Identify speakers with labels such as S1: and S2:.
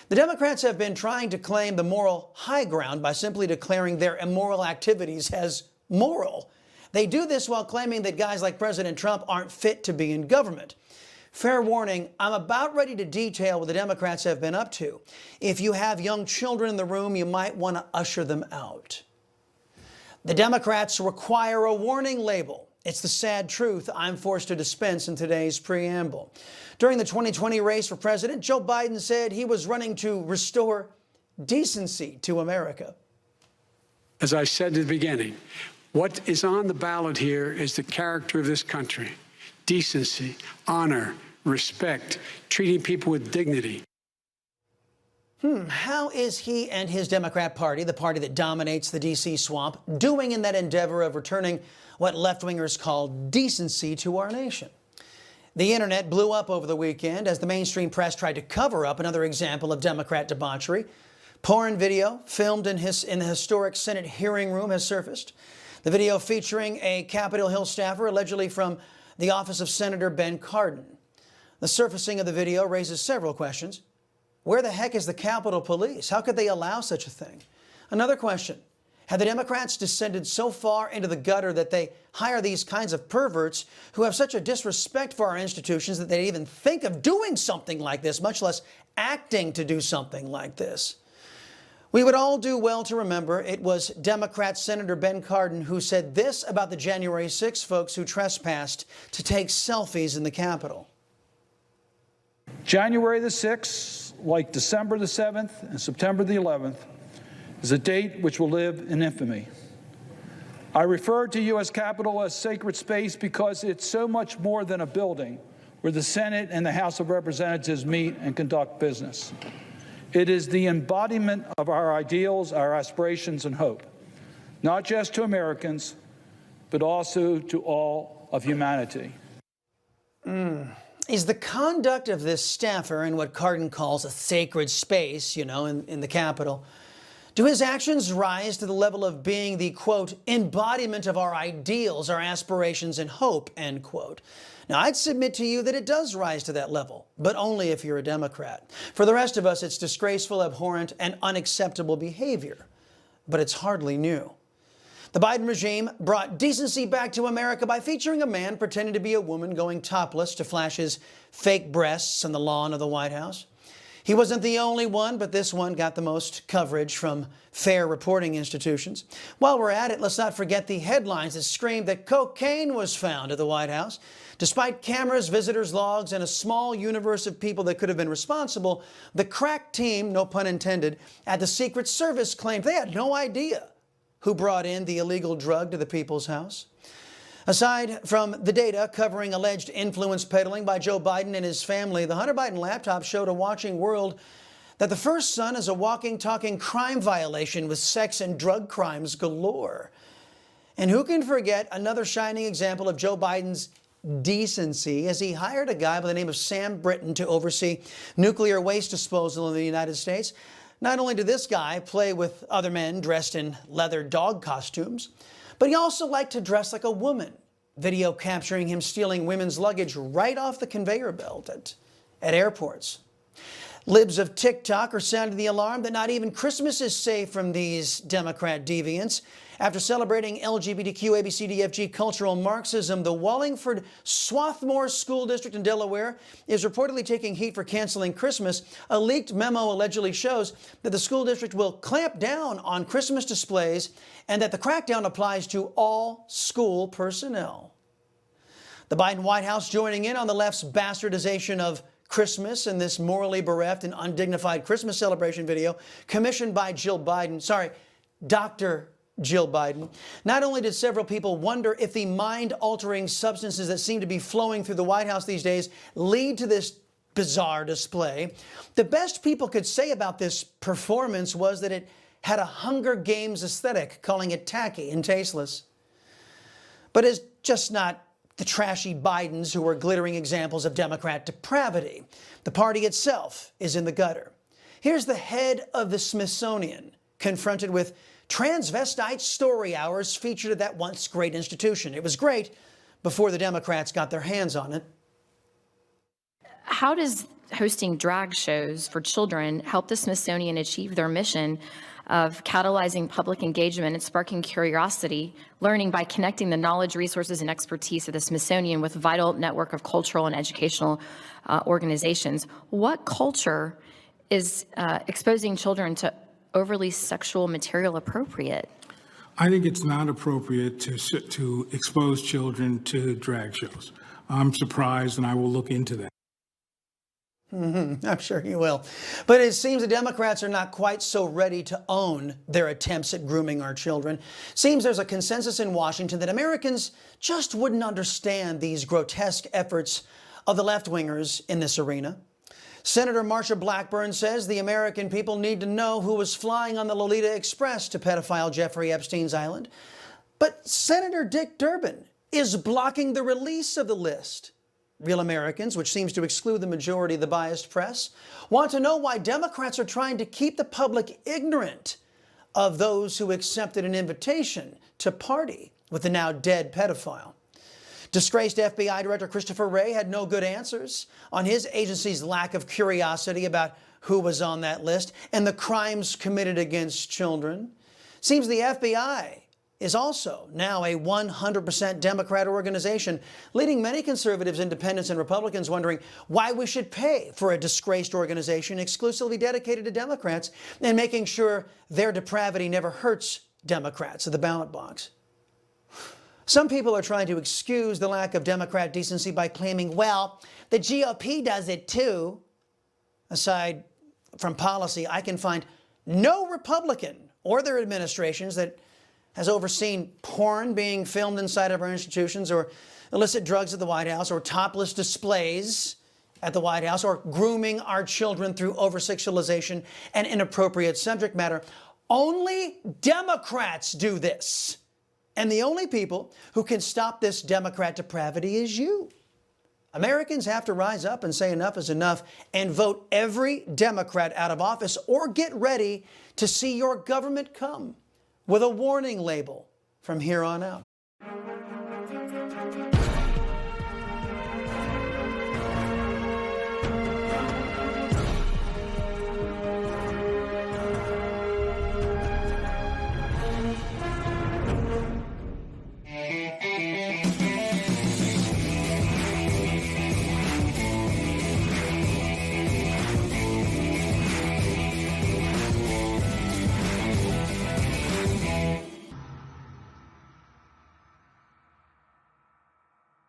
S1: The Democrats have been trying to claim the moral high ground by simply declaring their immoral activities as moral. They do this while claiming that guys like President Trump aren't fit to be in government. Fair warning, I'm about ready to detail what the Democrats have been up to. If you have young children in the room, you might want to usher them out. The Democrats require a warning label. It's the sad truth I'm forced to dispense in today's preamble. During the 2020 race for president, Joe Biden said he was running to restore decency to America.
S2: As I said at the beginning, what is on the ballot here is the character of this country. Decency, honor, respect, treating people with dignity.
S1: How is he and his Democrat Party, the party that dominates the D.C. swamp, doing in that endeavor of returning what left-wingers call decency to our nation? The internet blew up over the weekend as the mainstream press tried to cover up another example of Democrat debauchery. Porn video filmed in the historic Senate hearing room has surfaced. The video featuring a Capitol Hill staffer allegedly from the office of Senator Ben Cardin. The surfacing of the video raises several questions. Where the heck is the Capitol Police? How could they allow such a thing? Another question. Have the Democrats descended so far into the gutter that they hire these kinds of perverts who have such a disrespect for our institutions that they even think of doing something like this, much less acting to do something like this? We would all do well to remember it was Democrat Senator Ben Cardin who said this about the January 6 folks who trespassed to take selfies in the Capitol.
S3: January the 6th, like December the 7th and September the 11th, is a date which will live in infamy. I refer to U.S. Capitol as sacred space because it's so much more than a building where the Senate and the House of Representatives meet and conduct business. It is the embodiment of our ideals, our aspirations, and hope, not just to Americans, but also to all of humanity.
S1: Is the conduct of this staffer in what Cardin calls a sacred space, in the Capitol, do his actions rise to the level of being the, quote, embodiment of our ideals, our aspirations, and hope, end quote? Now, I'd submit to you that it does rise to that level, but only if you're a Democrat. For the rest of us, it's disgraceful, abhorrent, and unacceptable behavior. But it's hardly new. The Biden regime brought decency back to America by featuring a man pretending to be a woman going topless to flash his fake breasts on the lawn of the White House. He wasn't the only one, but this one got the most coverage from fair reporting institutions. While we're at it, let's not forget the headlines that screamed that cocaine was found at the White House. Despite cameras, visitors' logs, and a small universe of people that could have been responsible, the crack team, no pun intended, at the Secret Service claimed they had no idea who brought in the illegal drug to the people's house. Aside from the data covering alleged influence peddling by Joe Biden and his family, the Hunter Biden laptop showed a watching world that the first son is a walking, talking crime violation with sex and drug crimes galore. And who can forget another shining example of Joe Biden's decency as he hired a guy by the name of Sam Britton to oversee nuclear waste disposal in the United States. Not only did this guy play with other men dressed in leather dog costumes, but he also liked to dress like a woman. Video capturing him stealing women's luggage right off the conveyor belt at airports. Libs of TikTok are sounding the alarm that not even Christmas is safe from these Democrat deviants. After celebrating LGBTQ, ABCDFG cultural Marxism, the Wallingford Swarthmore School District in Delaware is reportedly taking heat for canceling Christmas. A leaked memo allegedly shows that the school district will clamp down on Christmas displays and that the crackdown applies to all school personnel. The Biden White House joining in on the left's bastardization of Christmas in this morally bereft and undignified Christmas celebration video commissioned by Dr. Jill Biden. Not only did several people wonder if the mind-altering substances that seem to be flowing through the White House these days lead to this bizarre display, the best people could say about this performance was that it had a Hunger Games aesthetic, calling it tacky and tasteless. But it's just not the trashy Bidens who are glittering examples of Democrat depravity. The party itself is in the gutter. Here's the head of the Smithsonian confronted with transvestite story hours featured at that once great institution. It was great before the Democrats got their hands on it.
S4: How does hosting drag shows for children help the Smithsonian achieve their mission of catalyzing public engagement and sparking curiosity, learning by connecting the knowledge, resources, and expertise of the Smithsonian with vital network of cultural and educational organizations. What culture is exposing children to overly sexual material appropriate?
S5: I think it's not appropriate to expose children to drag shows. I'm surprised, and I will look into that.
S1: I'm sure you will. But it seems the Democrats are not quite so ready to own their attempts at grooming our children. Seems there's a consensus in Washington that Americans just wouldn't understand these grotesque efforts of the left-wingers in this arena. Senator Marsha Blackburn says the American people need to know who was flying on the Lolita Express to pedophile Jeffrey Epstein's island. But Senator Dick Durbin is blocking the release of the list. Real Americans, which seems to exclude the majority of the biased press, want to know why Democrats are trying to keep the public ignorant of those who accepted an invitation to party with the now dead pedophile. Disgraced FBI Director Christopher Wray had no good answers on his agency's lack of curiosity about who was on that list and the crimes committed against children. Seems the FBI is also now a 100% Democrat organization, leading many conservatives, independents, and Republicans wondering why we should pay for a disgraced organization exclusively dedicated to Democrats and making sure their depravity never hurts Democrats at the ballot box. Some people are trying to excuse the lack of Democrat decency by claiming, well, the GOP does it too. Aside from policy, I can find no Republican or their administrations that has overseen porn being filmed inside of our institutions, or illicit drugs at the White House, or topless displays at the White House, or grooming our children through over-sexualization and inappropriate subject matter. Only Democrats do this. And the only people who can stop this Democrat depravity is you. Americans have to rise up and say enough is enough and vote every Democrat out of office, or get ready to see your government come with a warning label from here on out.